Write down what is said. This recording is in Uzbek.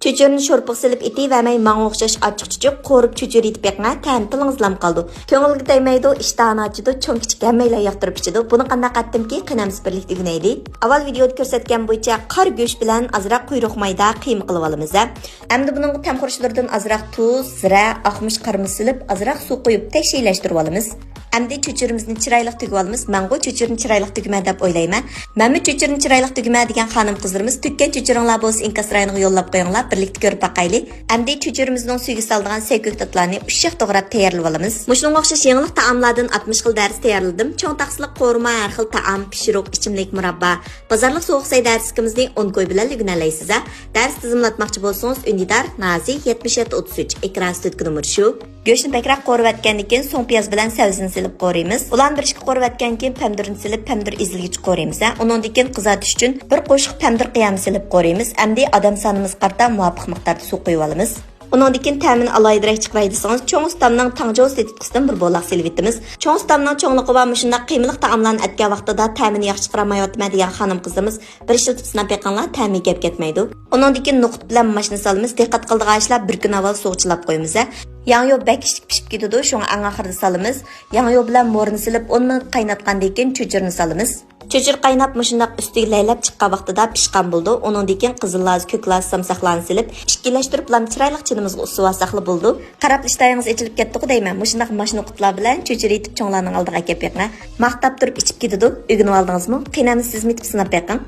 Çöçürünü şorpuq silip itivermey manga o'xshash ochiq chuchuq qo'rib cho'chur etib beqinga ta'm-tilingizlam qoldi. Ko'ngilga tegmaydi, ishtahani ochidi, cho'ng kichik hammaylar yoqtirib ichidi. Buni qanday qatdimki, qinamiz birlikda o'rganaylik. Avval videoda ko'rsatgan bo'yicha qor go'sht bilan azroq quyruq mayda qiyma qilib olamiz. Endi buning ta'm xurishlaridan azroq tuz, zira, oqmish qarmiz silib, azroq suv qo'yib tashiylashtirib olamiz. Endi cho'churimizni chiroyli tugib olamiz. Menga cho'churni chiroyli tugman deb o'ylayman. Menmi cho'churni chiroyli tugman degan xonim qizlarimiz tukkan cho'churinglar bo'lsa inkas rayoniga yo'llab qo'yinglar. Birlikda ko'rib baqaylik. Endi cho'churimizning suyiga soladigan sayko'ktatlarni ushoq to'g'rab tayyorlab olamiz. Mushunga o'xshash yangilik taomlardan 60 xil dars tayyorladim. Cho'ng taqsliq qo'rma, har xil taom, pishiriq, ichimlik, murabba. Bozorlik so'q say darskimizni 10 qo'y bilan o'rganalaysiz. Dars tizimlatmoqchi bo'lsangiz, Undidar Nazi 7733 ekran ustidagi nomer shu. Go'shtni bakroq qo'rvatgandan keyin so'ng piyoz bilan savsini silib qo'raymiz. Ularni bir ishga qo'rvatgan keyin pomidorni silib, pomidor ezilgich qo'raymiz. Undan keyin qizartish uchun bir qo'shiq pomidor qiyami silib qo'raymiz. Endi odam sonimiz qarta muvofiq miqdorda suv qo'yib olamiz. Undan keyin ta'mini alaydiroq chiqray desangiz, cho'ng ustamning tangjoz tetitqisidan bir bo'loq silib etamiz. Cho'ng ustamning cho'ngligi va shunday qiymalik taomlarni atgan vaqtida ta'mini yaxshi chiqaramayotma degan xonim qizimiz bir ishlatib sinab beqanlar ta'mi gap ketmaydi. Undan keyin nuqut bilan mashina solamiz. Diqqat qildigan ishlar bir kun avval suvchilab qo'yamiz. Yağyo bekishlik pishib ketadi, shunga ang oxirida solamiz. Yağyo bilan mo'rini silib, 10 minut qaynatgandan keyin cho'churni solamiz. Cho'chur qaynab mushundaq ustiga laylab chiqqan vaqtida pishgan bo'ldi. Undan keyin qizillar, ko'klar, samsaqlarni silib, ishkilashtirib, lam chiroyli chinimizga usib olsaqli bo'ldi. Qarab ishtayangiz ichilib ketdi-ku deyman. Mushundaq mashina qutlar bilan cho'chur etib cho'nglarning oldiga kelib beqing. Maqtab turib ichib ketadi. O'rganib oldingizmi? Qiynamiz sizmi etib sinab beqing.